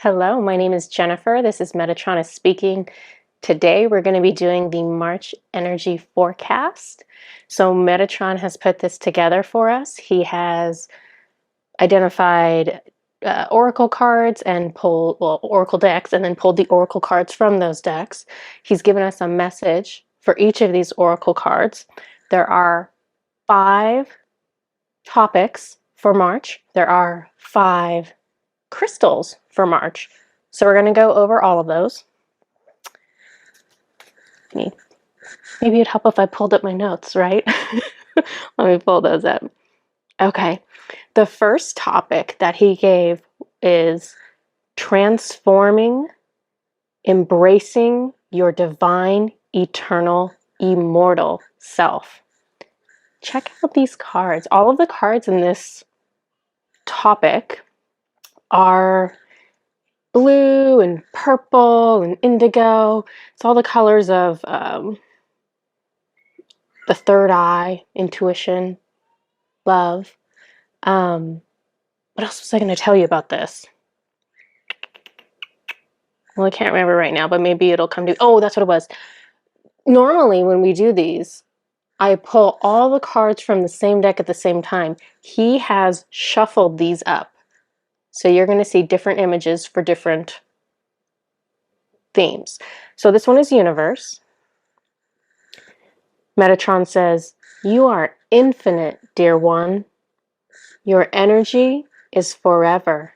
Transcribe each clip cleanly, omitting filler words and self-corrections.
Hello, my name is Jennifer. This is Metatron speaking. Today we're going to be doing the March energy forecast. So Metatron has put this together for us. He has identified oracle cards and oracle decks, and then pulled the oracle cards from those decks. He's given us a message for each of these oracle cards. There are 5 topics for March. There are 5 crystals for March. So we're going to go over all of those. Maybe it'd help if I pulled up my notes, right? Let me pull those up. Okay. The first topic that he gave is transforming, embracing your divine, eternal, immortal self. Check out these cards. All of the cards in this topic are blue and purple and indigo. It's all the colors of the third eye, intuition, love. What else was I going to tell you about this? Well, I can't remember right now, but maybe it'll come to... Oh, that's what it was. Normally, when we do these, I pull all the cards from the same deck at the same time. He has shuffled these up. So you're going to see different images for different themes. So this one is universe. Metatron says, "You are infinite, dear one. Your energy is forever.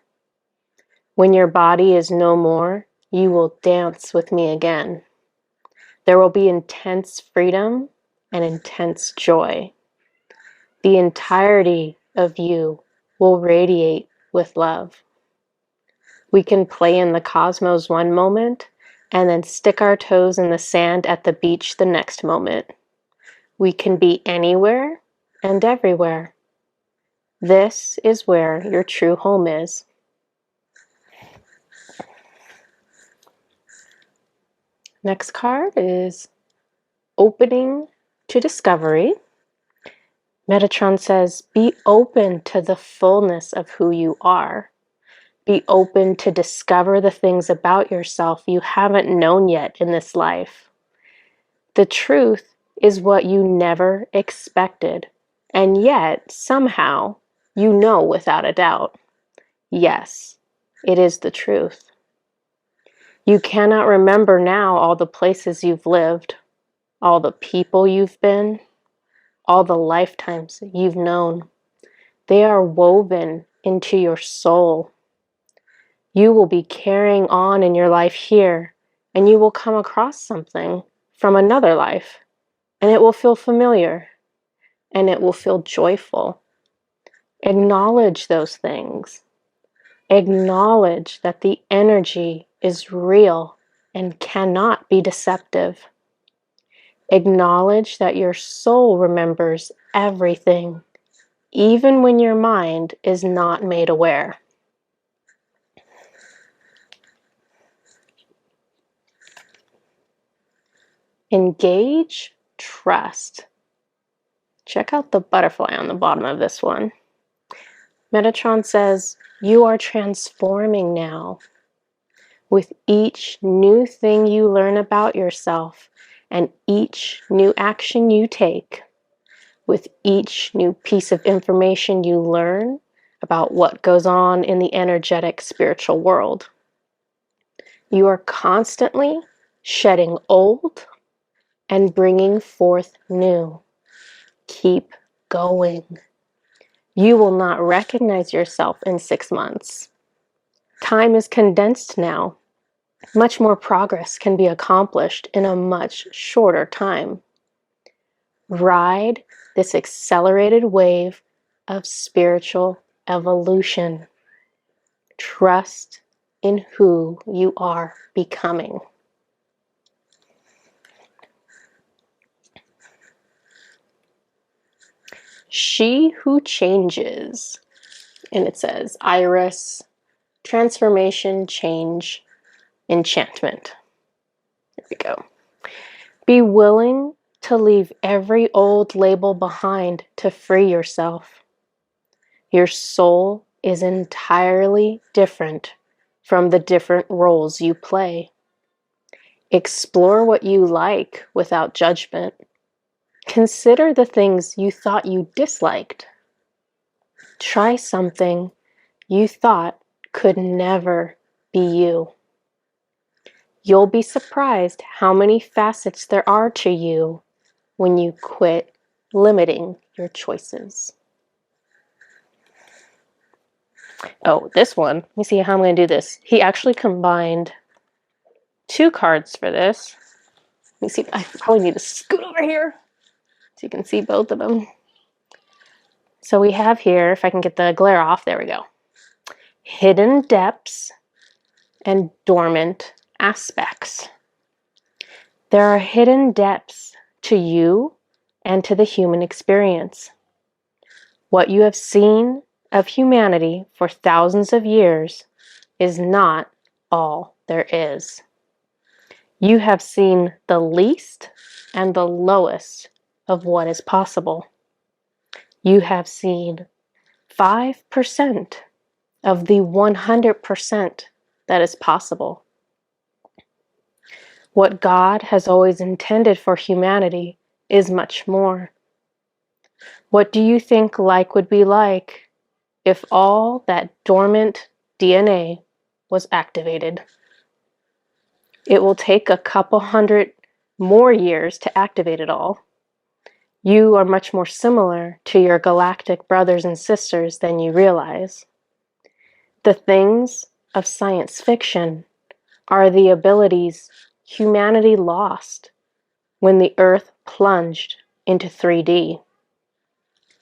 When your body is no more, you will dance with me again. There will be intense freedom and intense joy. The entirety of you will radiate with love. We can play in the cosmos one moment and then stick our toes in the sand at the beach the next moment. We can be anywhere and everywhere. This is where your true home is." Next card is opening to discovery. Metatron says, "Be open to the fullness of who you are. Be open to discover the things about yourself you haven't known yet in this life. The truth is what you never expected, and yet somehow you know without a doubt. Yes, it is the truth. You cannot remember now all the places you've lived, all the people you've been, all the lifetimes you've known. They are woven into your soul. You will be carrying on in your life here, and you will come across something from another life, and it will feel familiar, and it will feel joyful. Acknowledge those things. Acknowledge that the energy is real and cannot be deceptive. Acknowledge that your soul remembers everything, even when your mind is not made aware." Engage, trust. Check out the butterfly on the bottom of this one. Metatron says, "You are transforming now. With each new thing you learn about yourself and each new action you take, with each new piece of information you learn about what goes on in the energetic spiritual world, you are constantly shedding old and bringing forth new. Keep going. You will not recognize yourself in 6 months. Time is condensed now. Much more progress can be accomplished in a much shorter time. Ride this accelerated wave of spiritual evolution. Trust in who you are becoming." She who changes. And it says Iris, transformation, change, enchantment. There we go. Be willing to leave every old label behind to free yourself. Your soul is entirely different from the different roles you play. Explore what you like without judgment. Consider the things you thought you disliked. Try something you thought could never be you. You'll be surprised how many facets there are to you when you quit limiting your choices. Oh, this one. Let me see how I'm going to do this. He actually combined 2 cards for this. Let me see. I probably need to scoot over here so you can see both of them. So we have here, if I can get the glare off, there we go. Hidden depths and dormant aspects. There are hidden depths to you and to the human experience. What you have seen of humanity for thousands of years is not all there is. You have seen the least and the lowest of what is possible. You have seen 5% of the 100% that is possible. What God has always intended for humanity is much more. What do you think life would be like if all that dormant DNA was activated? It will take a couple hundred more years to activate it all. You are much more similar to your galactic brothers and sisters than you realize. The things of science fiction are the abilities humanity lost when the Earth plunged into 3D.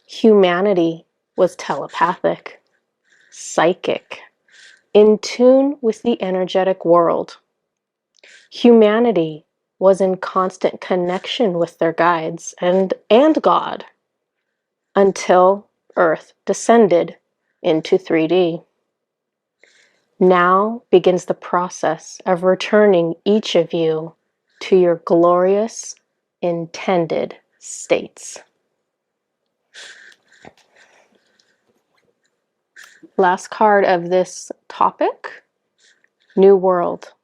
Humanity was telepathic, psychic, in tune with the energetic world. Humanity was in constant connection with their guides and God until Earth descended into 3D. Now begins the process of returning each of you to your glorious intended states. Last card of this topic, New World.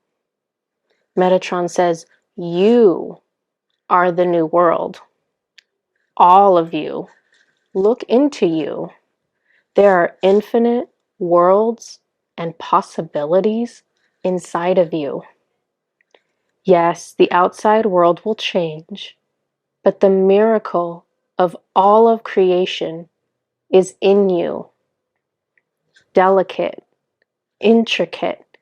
Metatron says, you are the new world. All of you. Look into you. There are infinite worlds and possibilities inside of you. Yes, the outside world will change, but the miracle of all of creation is in you. Delicate, intricate,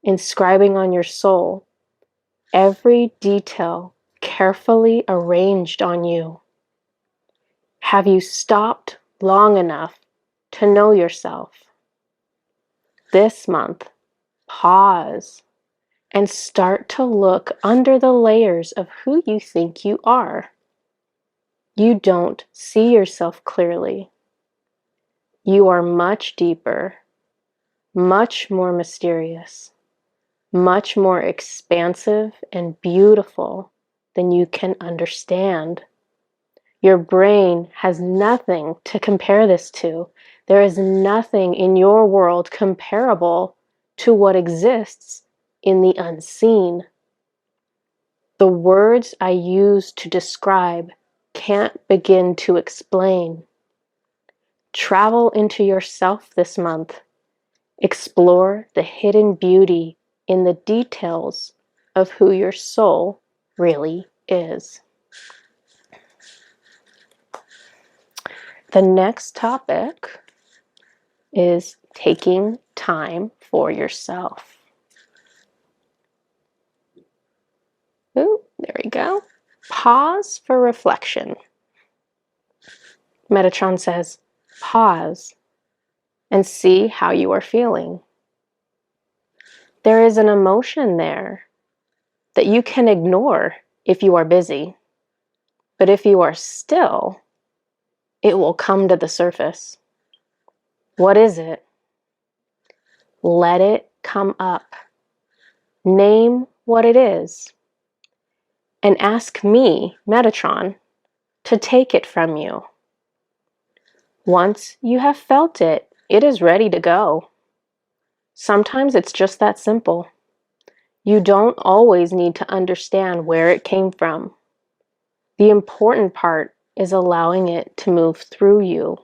inscribing on your soul, every detail carefully arranged on you. Have you stopped long enough to know yourself? This month, pause and start to look under the layers of who you think you are. You don't see yourself clearly. You are much deeper, much more mysterious, much more expansive and beautiful than you can understand. Your brain has nothing to compare this to. There is nothing in your world comparable to what exists in the unseen. The words I use to describe can't begin to explain. Travel into yourself this month. Explore the hidden beauty in the details of who your soul really is. The next topic is taking time for yourself. Ooh, there we go. Pause for reflection. Metatron says, pause and see how you are feeling. There is an emotion there that you can ignore if you are busy. But if you are still, it will come to the surface. What is it? Let it come up. Name what it is. And ask me, Metatron, to take it from you. Once you have felt it, it is ready to go. Sometimes it's just that simple. You don't always need to understand where it came from. The important part is allowing it to move through you.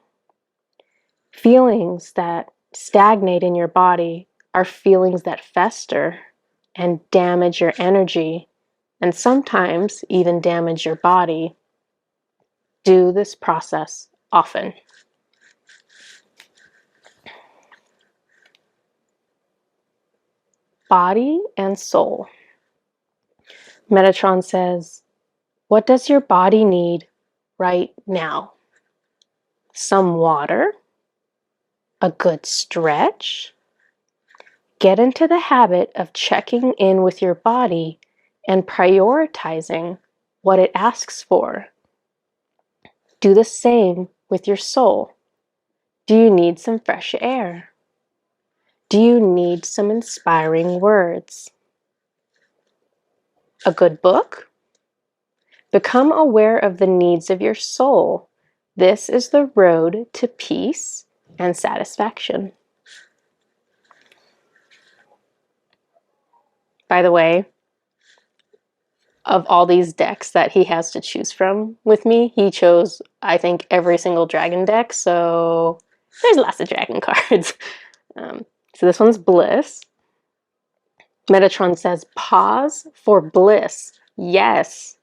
Feelings that stagnate in your body are feelings that fester and damage your energy, and sometimes even damage your body. Do this process often. Body and soul. Metatron says, what does your body need right now? Some water? A good stretch? Get into the habit of checking in with your body and prioritizing what it asks for. Do the same with your soul. Do you need some fresh air? Do you need some inspiring words? A good book? Become aware of the needs of your soul. This is the road to peace and satisfaction. By the way, of all these decks that he has to choose from with me, he chose, I think, every single dragon deck, so there's lots of dragon cards. So this one's Bliss. Metatron says, pause for bliss. Yes,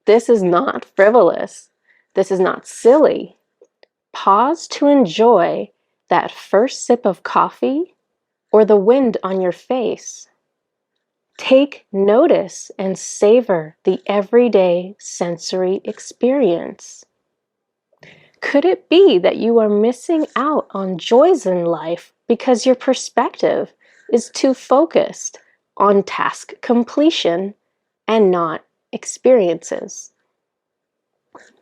this is not frivolous. This is not silly. Pause to enjoy that first sip of coffee or the wind on your face. Take notice and savor the everyday sensory experience. Could it be that you are missing out on joys in life because your perspective is too focused on task completion and not experiences?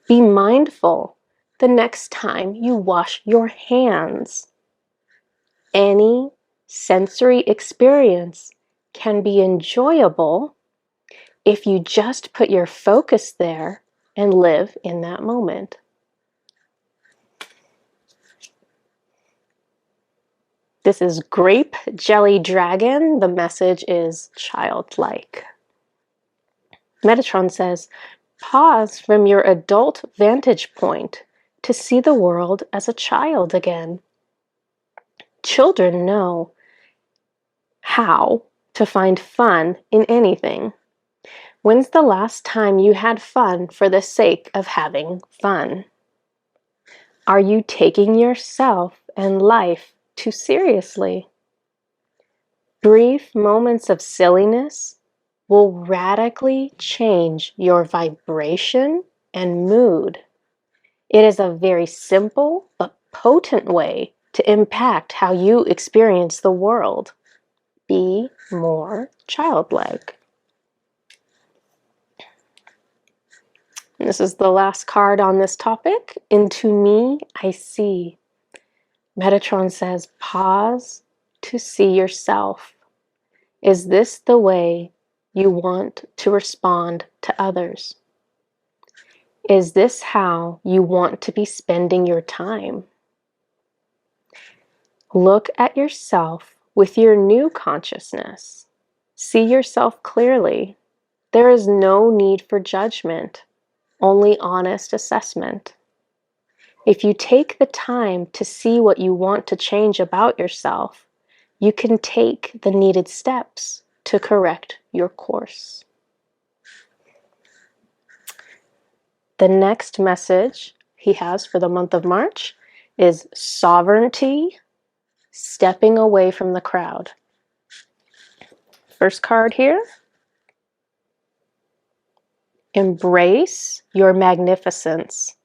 Be mindful the next time you wash your hands. Any sensory experience can be enjoyable if you just put your focus there and live in that moment. This is Grape Jelly Dragon. The message is childlike. Metatron says, pause from your adult vantage point to see the world as a child again. Children know how to find fun in anything. When's the last time you had fun for the sake of having fun? Are you taking yourself and life too seriously? Brief moments of silliness will radically change your vibration and mood. It is a very simple but potent way to impact how you experience the world. Be more childlike. And this is the last card on this topic. Into me, I see. Metatron says, pause to see yourself. Is this the way you want to respond to others? Is this how you want to be spending your time? Look at yourself with your new consciousness. See yourself clearly. There is no need for judgment, only honest assessment. If you take the time to see what you want to change about yourself, you can take the needed steps to correct your course. The next message he has for the month of March is sovereignty, stepping away from the crowd. First card here, embrace your magnificence.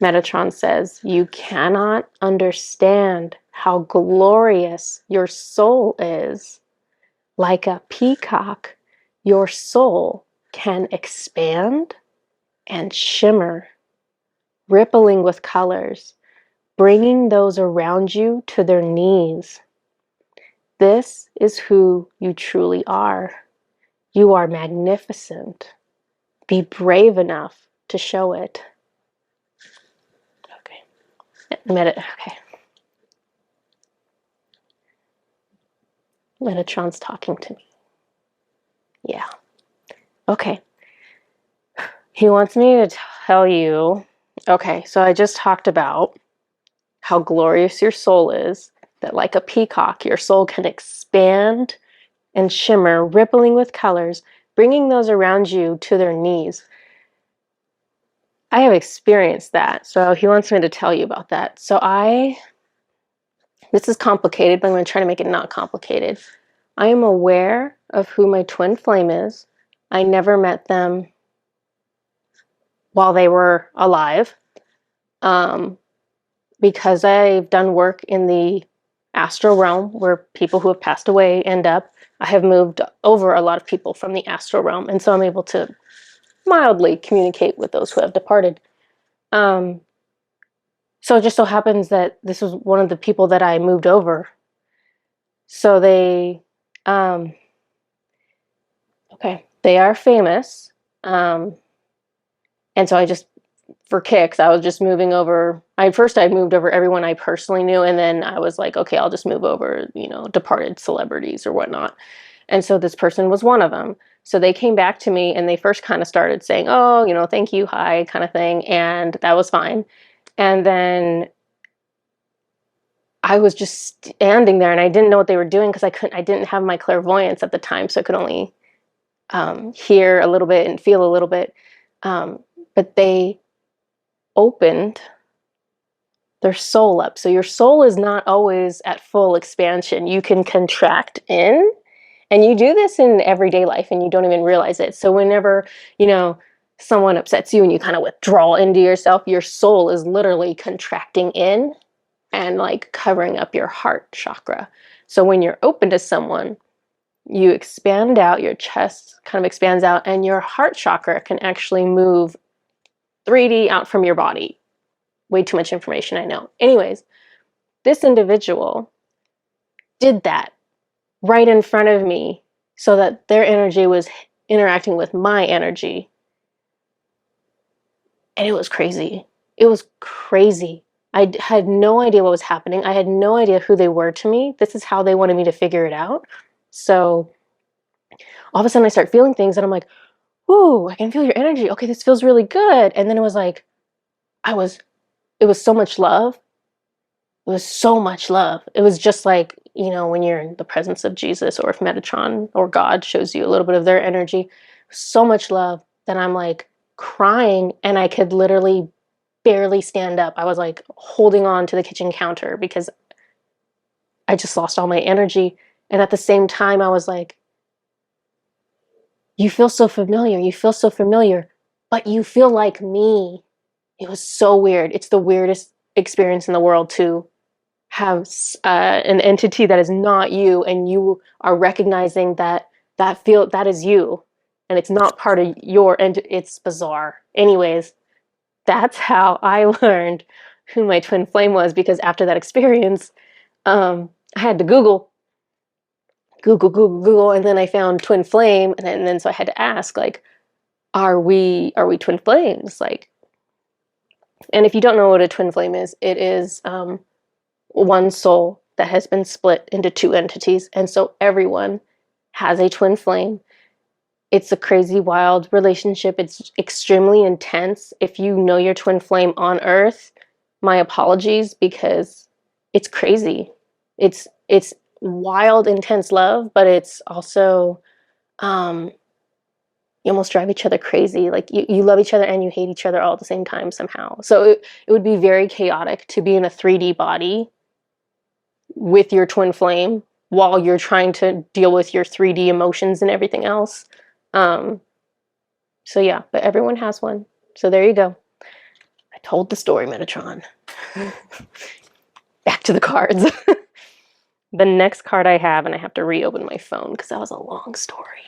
Metatron says, you cannot understand how glorious your soul is. Like a peacock, your soul can expand and shimmer, rippling with colors, bringing those around you to their knees. This is who you truly are. You are magnificent. Be brave enough to show it. Okay. Okay. Metatron's talking to me. Yeah. Okay. He wants me to tell you, okay, so I just talked about how glorious your soul is, that like a peacock, your soul can expand and shimmer, rippling with colors, bringing those around you to their knees. I have experienced that, so he wants me to tell you about that. This is complicated, but I'm going to try to make it not complicated. I am aware of who my twin flame is. I never met them while they were alive, because I've done work in the astral realm where people who have passed away end up. I have moved over a lot of people from the astral realm, and so I'm able to mildly communicate with those who have departed. So it just so happens that this was one of the people that I moved over. So they are famous. And so I just, for kicks, I was just moving over. I moved over everyone I personally knew. And then I was like, okay, I'll just move over, departed celebrities or whatnot. And so this person was one of them. So they came back to me and they first kind of started saying, oh, thank you, hi, kind of thing. And that was fine. And then I was just standing there and I didn't know what they were doing because I didn't have my clairvoyance at the time. So I could only hear a little bit and feel a little bit. But they opened their soul up. So your soul is not always at full expansion. You can contract in, and you do this in everyday life and you don't even realize it. So whenever, someone upsets you and you kind of withdraw into yourself, your soul is literally contracting in and like covering up your heart chakra. So when you're open to someone, you expand out, your chest kind of expands out, and your heart chakra can actually move 3D out from your body. Way too much information, I know. Anyways, this individual did that right in front of me so that their energy was interacting with my energy. And it was crazy. It was crazy. I had no idea what was happening. I had no idea who they were to me. This is how they wanted me to figure it out. So all of a sudden I start feeling things and I'm like, ooh, I can feel your energy. Okay, this feels really good. And then it was like, it was so much love. It was so much love. It was just like, when you're in the presence of Jesus, or if Metatron or God shows you a little bit of their energy, so much love that I'm like crying and I could literally barely stand up. I was like holding on to the kitchen counter because I just lost all my energy. And at the same time, I was like, you feel so familiar. You feel so familiar, but you feel like me. It was so weird. It's the weirdest experience in the world to have an entity that is not you, and you are recognizing that is you, and it's not part of your. And it's bizarre. Anyways, that's how I learned who my twin flame was, because after that experience, I had to Google, and then I found twin flame, and then so I had to ask, like, are we twin flames? Like, and if you don't know what a twin flame is, it is one soul that has been split into two entities, and so everyone has a twin flame. It's a crazy, wild relationship. It's extremely intense. If you know your twin flame on Earth, my apologies, because it's crazy. It's wild, intense love, but it's also you almost drive each other crazy. Like you love each other and you hate each other all at the same time somehow. So it would be very chaotic to be in a 3D body with your twin flame while you're trying to deal with your 3D emotions and everything else. So yeah, but everyone has one. So there you go. I told the story, Metatron. Back to the cards. The next card I have, and I have to reopen my phone because that was a long story.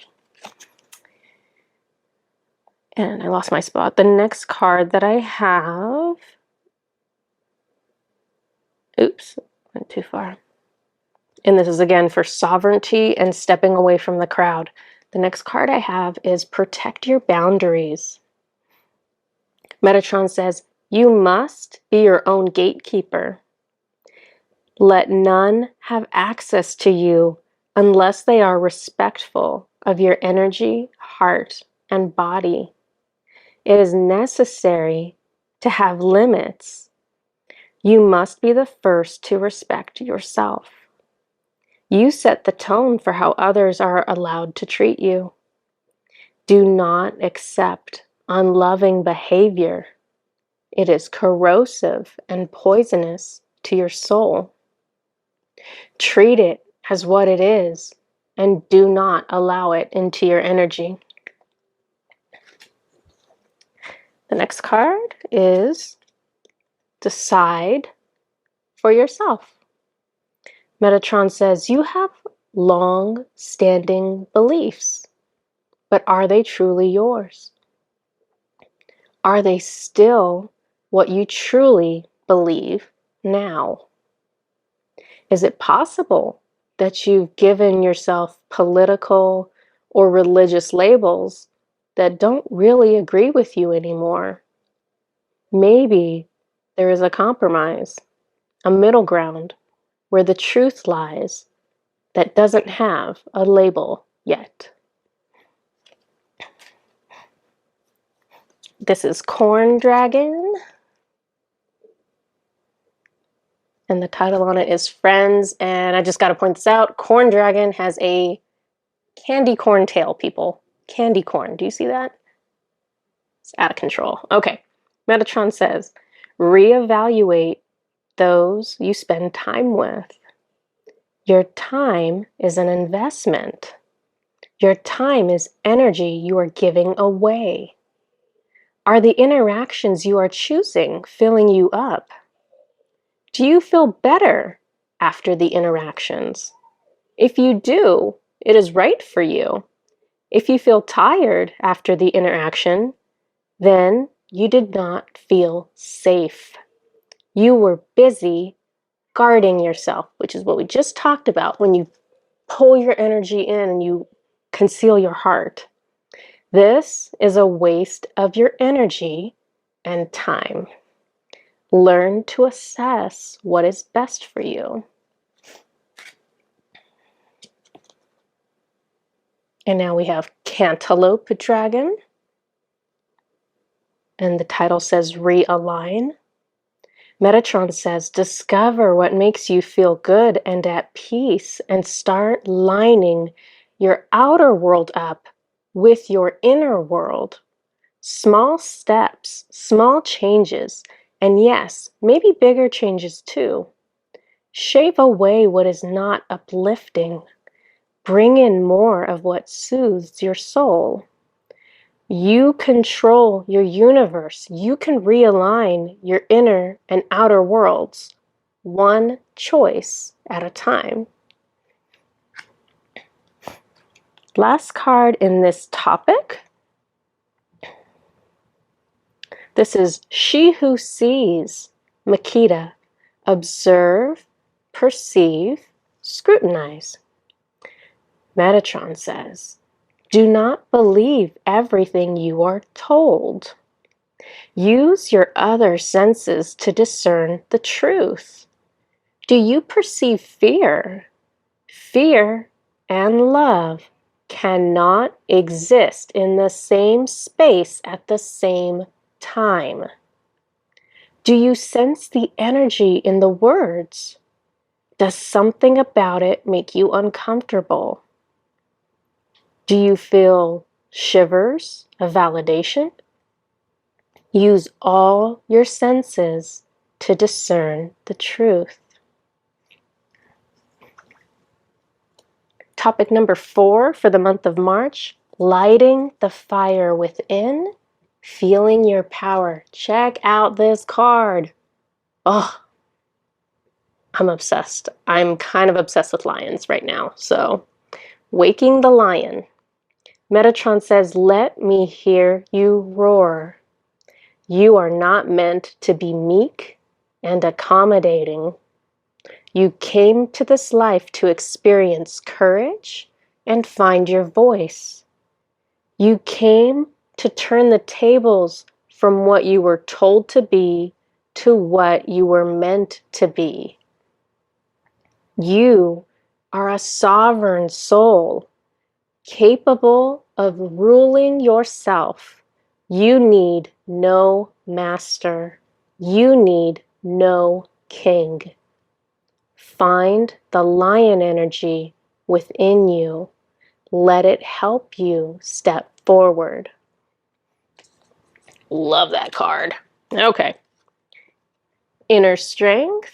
And I lost my spot. The next card that I have... Oops, went too far. And this is again for sovereignty and stepping away from the crowd. The next card I have is protect your boundaries. Metatron says, you must be your own gatekeeper. Let none have access to you unless they are respectful of your energy, heart, and body. It is necessary to have limits. You must be the first to respect yourself. You set the tone for how others are allowed to treat you. Do not accept unloving behavior. It is corrosive and poisonous to your soul. Treat it as what it is and do not allow it into your energy. The next card is Decide for Yourself. Metatron says you have long-standing beliefs, but are they truly yours? Are they still what you truly believe now? Is it possible that you've given yourself political or religious labels that don't really agree with you anymore? Maybe there is a compromise, a middle ground, where the truth lies that doesn't have a label yet. This is Corn Dragon, and the title on it is Friends, and I just got to point this out. Corn Dragon has a candy corn tail, people. Candy corn. Do you see that? It's out of control. Okay. Metatron says, reevaluate those you spend time with. Your time is an investment. Your time is energy you are giving away. Are the interactions you are choosing filling you up? Do you feel better after the interactions? If you do, it is right for you. If you feel tired after the interaction, then you did not feel safe. You were busy guarding yourself, which is what we just talked about when you pull your energy in and you conceal your heart. This is a waste of your energy and time. Learn to assess what is best for you. And now we have Cantaloupe Dragon. And the title says Realign. Metatron says, discover what makes you feel good and at peace and start lining your outer world up with your inner world. Small steps, small changes, and yes, maybe bigger changes too. Shave away what is not uplifting. Bring in more of what soothes your soul. You control your universe. You can realign your inner and outer worlds, one choice at a time. Last card in this topic. This is She Who Sees, Makita. Observe, perceive, scrutinize. Metatron says, do not believe everything you are told. Use your other senses to discern the truth. Do you perceive fear? Fear and love cannot exist in the same space at the same time. Do you sense the energy in the words? Does something about it make you uncomfortable? Do you feel shivers of validation? Use all your senses to discern the truth. Topic number 4 for the month of March, lighting the fire within, feeling your power. Check out this card. Oh, I'm obsessed. I'm kind of obsessed with lions right now. So, waking the lion. Metatron says, let me hear you roar. You are not meant to be meek and accommodating. You came to this life to experience courage and find your voice. You came to turn the tables from what you were told to be to what you were meant to be. You are a sovereign soul, capable of ruling yourself. You need no master. You need no king. Find the lion energy within you. Let it help you step forward. Love that card. Okay. Inner strength.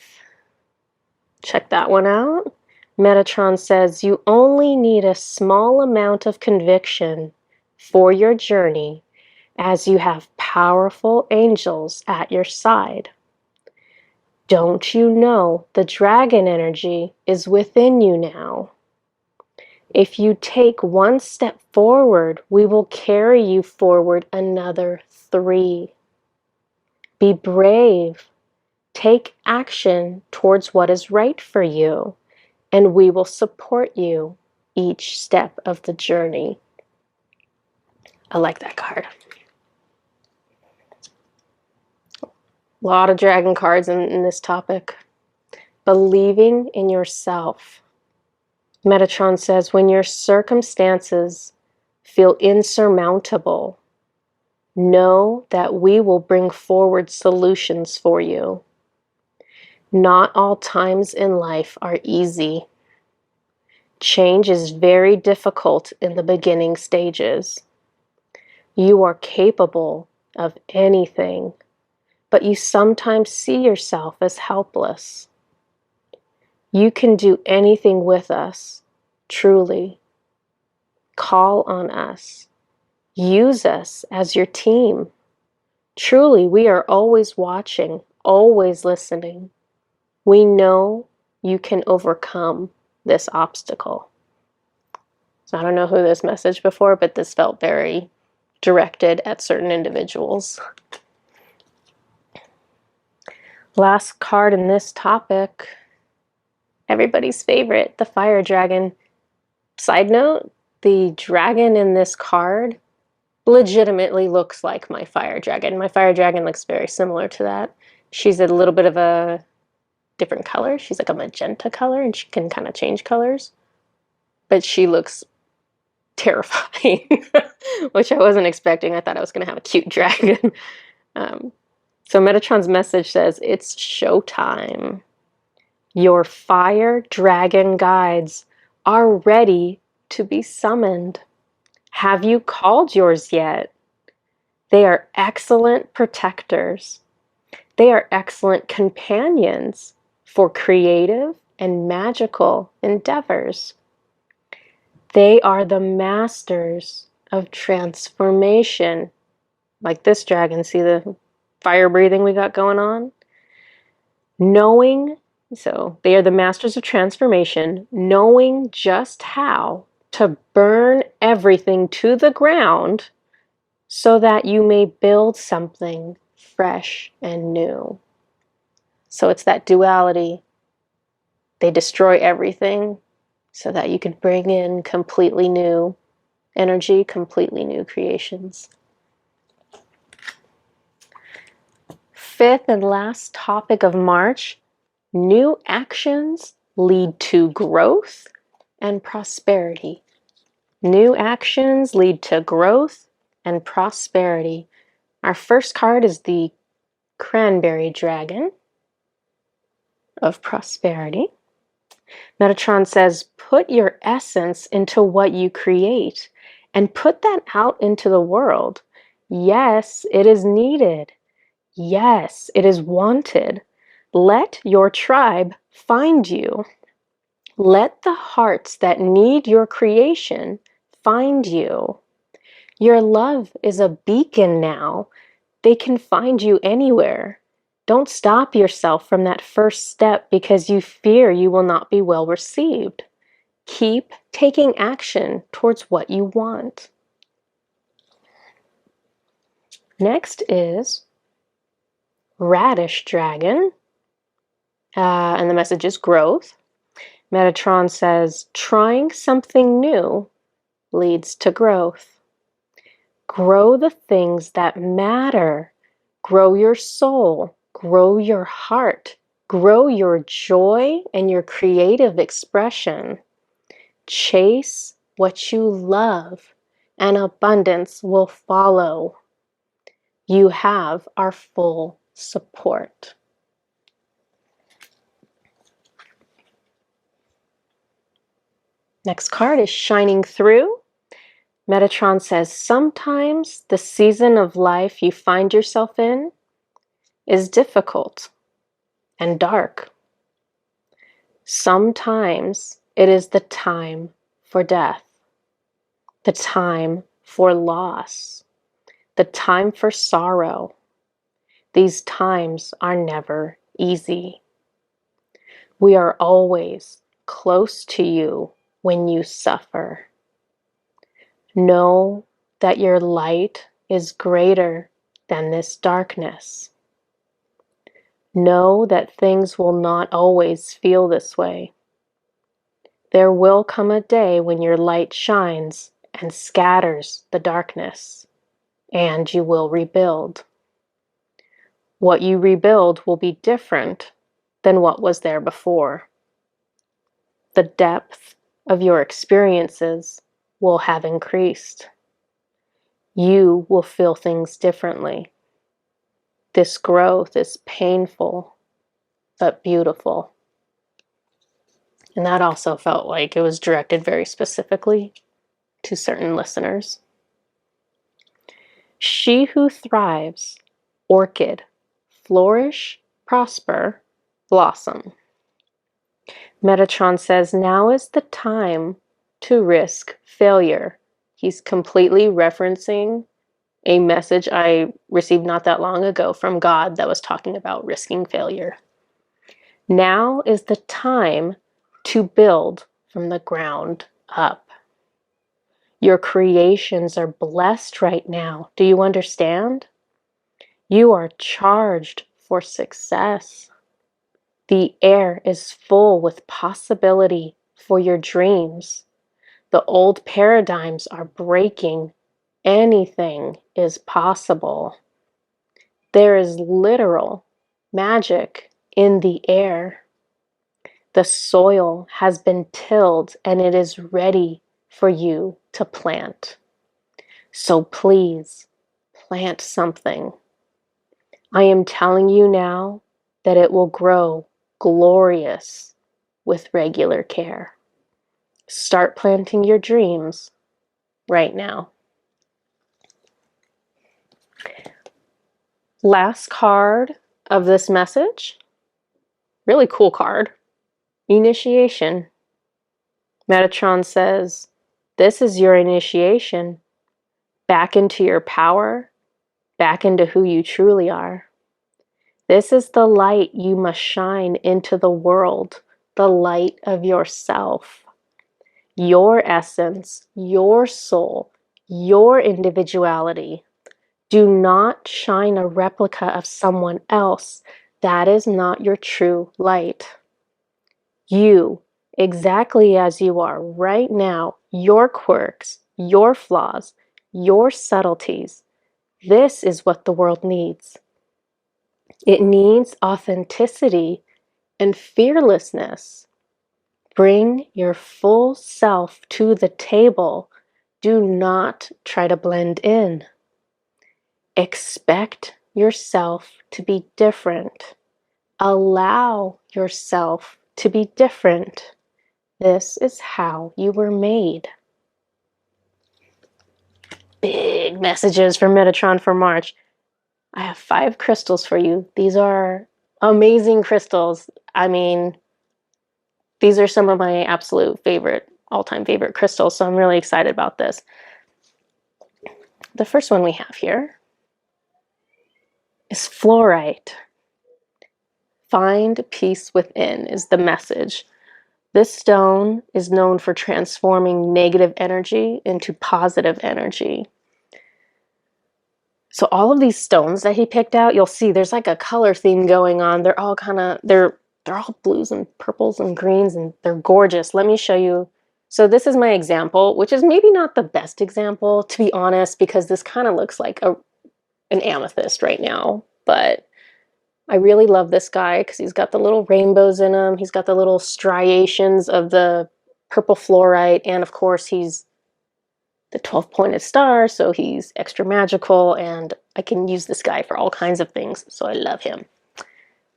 Check that one out. Metatron says you only need a small amount of conviction for your journey as you have powerful angels at your side. Don't you know the dragon energy is within you now? If you take one step forward, we will carry you forward another 3. Be brave. Take action towards what is right for you, and we will support you each step of the journey. I like that card. A lot of dragon cards in this topic. Believing in yourself. Metatron says, when your circumstances feel insurmountable, know that we will bring forward solutions for you. Not all times in life are easy. Change is very difficult in the beginning stages. You are capable of anything, but you sometimes see yourself as helpless. You can do anything with us, truly. Call on us. Use us as your team. Truly, we are always watching, always listening. We know you can overcome this obstacle. So I don't know who this message before, but this felt very directed at certain individuals. Last card in this topic, everybody's favorite, the fire dragon. Side note, the dragon in this card legitimately looks like my fire dragon. My fire dragon looks very similar to that. She's a little bit of a different color. She's like a magenta color, and she can kind of change colors. But she looks terrifying, which I wasn't expecting. I thought I was going to have a cute dragon. So Metatron's message says, it's showtime. Your fire dragon guides are ready to be summoned. Have you called yours yet? They are excellent protectors. They are excellent companions for creative and magical endeavors. They are the masters of transformation. Like this dragon, see the fire breathing we got going on? So they are the masters of transformation, knowing just how to burn everything to the ground so that you may build something fresh and new. So it's that duality. They destroy everything so that you can bring in completely new energy, completely new creations. Fifth and last topic of March, new actions lead to growth and prosperity. New actions lead to growth and prosperity. Our first card is the Cranberry Dragon of Prosperity. Metatron says, put your essence into what you create and put that out into the world. Yes, it is needed. Yes, it is wanted. Let your tribe find you. Let the hearts that need your creation find you. Your love is a beacon now. They can find you anywhere. Don't stop yourself from that first step because you fear you will not be well received. Keep taking action towards what you want. Next is Radish Dragon, and the message is growth. Metatron says, trying something new leads to growth. Grow the things that matter. Grow your soul. Grow your heart. Grow your joy and your creative expression. Chase what you love, and abundance will follow. You have our full support. Next card is Shining Through. Metatron says, sometimes the season of life you find yourself in is difficult and dark. Sometimes it is the time for death, the time for loss, the time for sorrow. These times are never easy. We are always close to you when you suffer. Know that your light is greater than this darkness. Know that things will not always feel this way. There will come a day when your light shines and scatters the darkness, and you will rebuild. What you rebuild will be different than what was there before. The depth of your experiences will have increased. You will feel things differently. This growth is painful, but beautiful. And that also felt like it was directed very specifically to certain listeners. She who thrives, orchid, flourish, prosper, blossom. Metatron says, now is the time to risk failure. He's completely referencing a message I received not that long ago from God that was talking about risking failure. Now is the time to build from the ground up. Your creations are blessed right now. Do you understand? You are charged for success. The air is full with possibility for your dreams. The old paradigms are breaking. Anything is possible. There is literal magic in the air. The soil has been tilled and it is ready for you to plant. So please plant something. I am telling you now that it will grow glorious with regular care. Start planting your dreams right now. Last card of this message, really cool card, Initiation. Metatron says, this is your initiation back into your power, back into who you truly are. This is the light you must shine into the world, the light of yourself, your essence, your soul, your individuality. Do not shine a replica of someone else. That is not your true light. You, exactly as you are right now, your quirks, your flaws, your subtleties. This is what the world needs. It needs authenticity and fearlessness. Bring your full self to the table. Do not try to blend in. Expect yourself to be different. Allow yourself to be different. This is how you were made. Big messages from Metatron for March. I have 5 crystals for you. These are amazing crystals. I mean, these are some of my absolute favorite, all-time favorite crystals, so I'm really excited about this. The first one we have here is Fluorite. Find peace within is the message. This stone is known for transforming negative energy into positive energy. So all of these stones that he picked out, you'll see there's like a color theme going on. They're all they're all blues and purples and greens, and they're gorgeous. Let me show you. So this is my example, which is maybe not the best example, to be honest, because this kind of looks like an amethyst right now. But I really love this guy because he's got the little rainbows in him. He's got the little striations of the purple fluorite, and of course he's the 12-pointed star, so he's extra magical, and I can use this guy for all kinds of things, so I love him.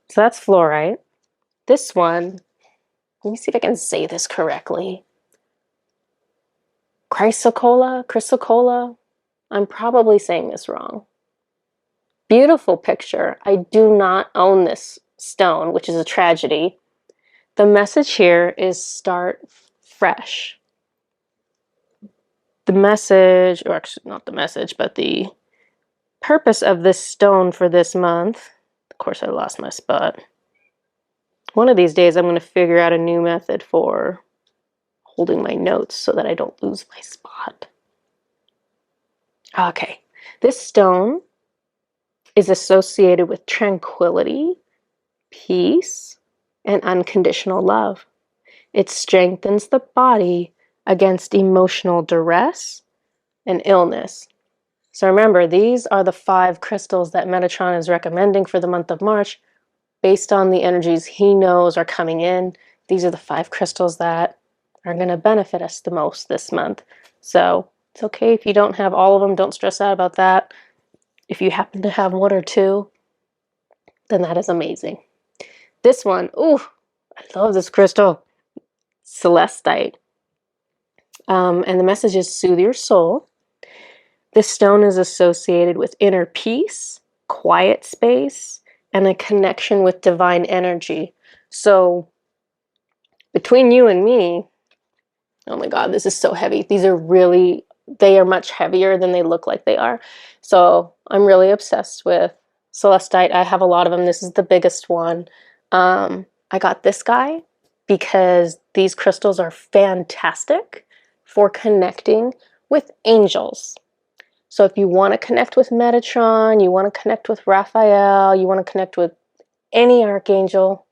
So that's fluorite. This one, let me see if I can say this correctly. Chrysocolla? I'm probably saying this wrong. Beautiful picture. I do not own this stone, which is a tragedy. The message here is start fresh. The message, or actually not the message, but the purpose of this stone for this month, of course I lost my spot. One of these days I'm going to figure out a new method for holding my notes so that I don't lose my spot. Okay, this stone is associated with tranquility, peace, and unconditional love. It strengthens the body against emotional duress and illness. So remember, these are the 5 crystals that Metatron is recommending for the month of March based on the energies he knows are coming in. These are the 5 crystals that are going to benefit us the most this month. So it's okay if you don't have all of them. Don't stress out about that. If you happen to have 1 or 2, then that is amazing. This one, ooh, I love this crystal. Celestite. And the message is soothe your soul. This stone is associated with inner peace, quiet space, and a connection with divine energy. So between you and me, oh my God, this is so heavy. These are really, they are much heavier than they look like they are. So I'm really obsessed with Celestite. I have a lot of them. This is the biggest one. I got this guy because these crystals are fantastic for connecting with angels. So if you want to connect with Metatron, you want to connect with Raphael, you want to connect with any archangel,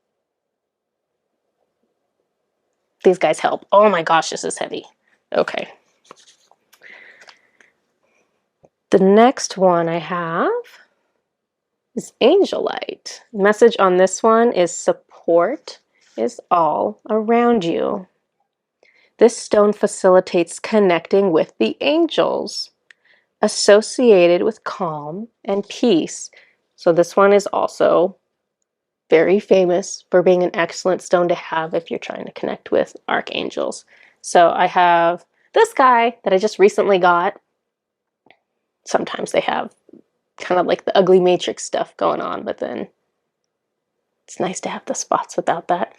these guys help. Oh my gosh, this is heavy. Okay. The next one I have is Angelite. Message on this one is support is all around you. This stone facilitates connecting with the angels, associated with calm and peace. So this one is also very famous for being an excellent stone to have if you're trying to connect with archangels. So I have this guy that I just recently got. Sometimes they have kind of like the ugly matrix stuff going on, but then it's nice to have the spots without that.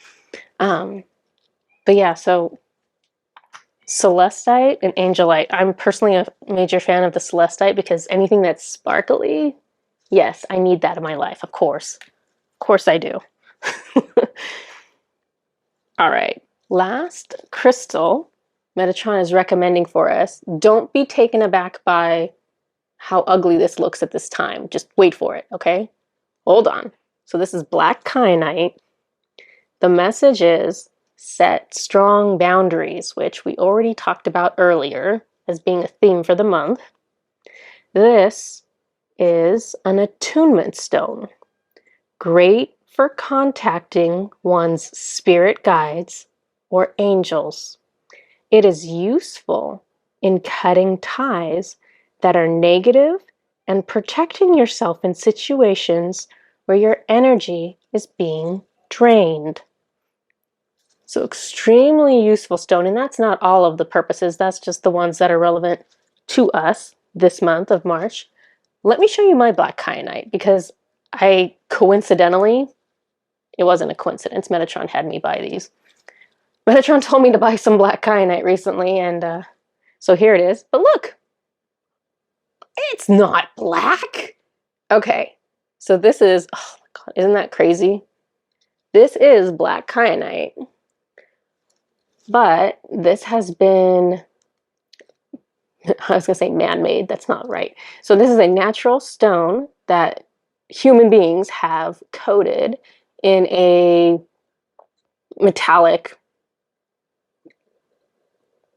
But yeah, so Celestite and Angelite. I'm personally a major fan of the Celestite because anything that's sparkly, yes, I need that in my life, of course. Of course I do. All right, last crystal Metatron is recommending for us. Don't be taken aback by how ugly this looks at this time. Just wait for it, okay? Hold on. So this is black kyanite. The message is set strong boundaries, which we already talked about earlier as being a theme for the month. This is an attunement stone. Great for contacting one's spirit guides or angels. It is useful in cutting ties that are negative and protecting yourself in situations where your energy is being drained. So extremely useful stone, and that's not all of the purposes, that's just the ones that are relevant to us this month of March. Let me show you my black kyanite because I coincidentally, it wasn't a coincidence, Metatron had me buy these. Metatron told me to buy some black kyanite recently, and so here it is. But look, it's not black. Okay, so this is, oh my God, isn't that crazy? This is black kyanite. But this has been, I was going to say man-made, that's not right. So this is a natural stone that human beings have coated in a metallic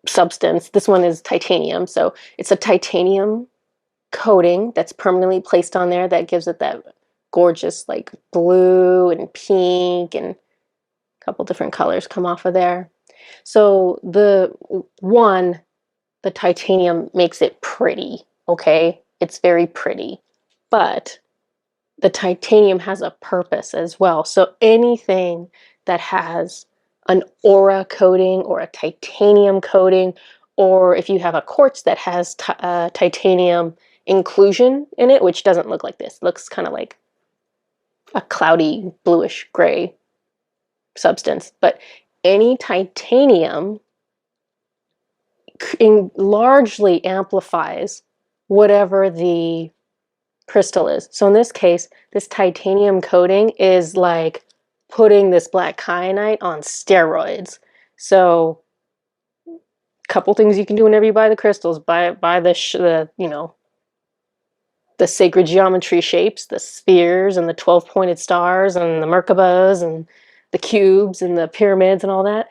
substance. This one is titanium, so it's a titanium coating that's permanently placed on there that gives it that gorgeous like blue and pink and a couple different colors come off of there. So the titanium makes it pretty, okay? It's very pretty. But the titanium has a purpose as well. So anything that has an aura coating or a titanium coating, or if you have a quartz that has titanium inclusion in it, which doesn't look like this, looks kind of like a cloudy bluish gray substance, but any titanium largely amplifies whatever the crystal is. So in this case, this titanium coating is like putting this black kyanite on steroids. So a couple things you can do whenever you buy the crystals: buy the the sacred geometry shapes, the spheres and the 12 pointed stars and the Merkabas and the cubes and the pyramids and all that.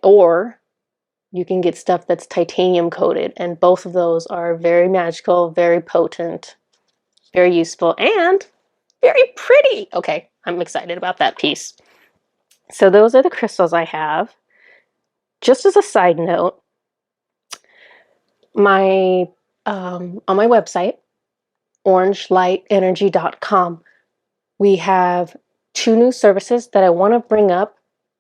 Or you can get stuff that's titanium coated, and both of those are very magical, very potent, very useful, and very pretty. Okay, I'm excited about that piece. So those are the crystals I have. Just as a side note, my on my website, orangelightenergy.com, we have 2 new services that I want to bring up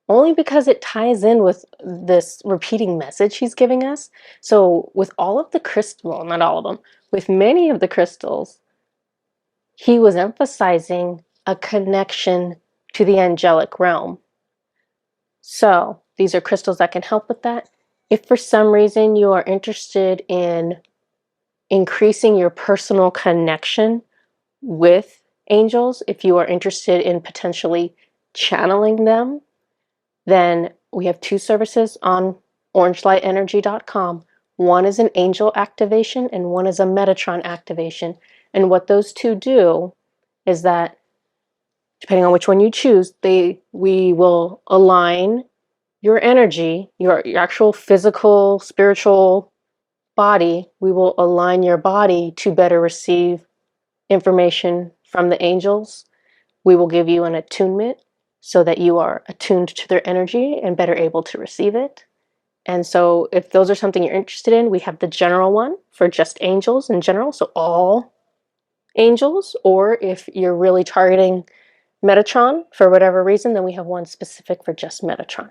only because it ties in with this repeating message he's giving us. So with all of the crystals, well, not all of them, with many of the crystals, he was emphasizing a connection to the angelic realm. So these are crystals that can help with that. If for some reason you are interested in increasing your personal connection with angels, if you are interested in potentially channeling them, then we have 2 services on orangelightenergy.com. One is an angel activation and one is a Metatron activation. And what those 2 do is that, depending on which one you choose, we will align your energy, your actual physical, spiritual body. We will align your body to better receive information from the angels. We will give you an attunement so that you are attuned to their energy and better able to receive it. And so if those are something you're interested in, we have the general one for just angels in general, so all angels. Or if you're really targeting Metatron for whatever reason, then we have one specific for just Metatron.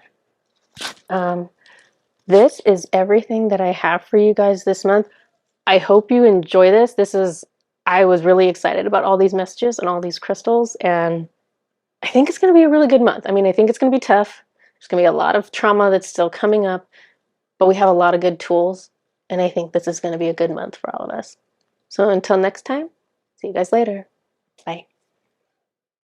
This is everything that I have for you guys this month. I hope you enjoy this. I was really excited about all these messages and all these crystals, and I think it's going to be a really good month. I mean, I think it's going to be tough. There's going to be a lot of trauma that's still coming up, but we have a lot of good tools, and I think this is going to be a good month for all of us. So until next time, see you guys later.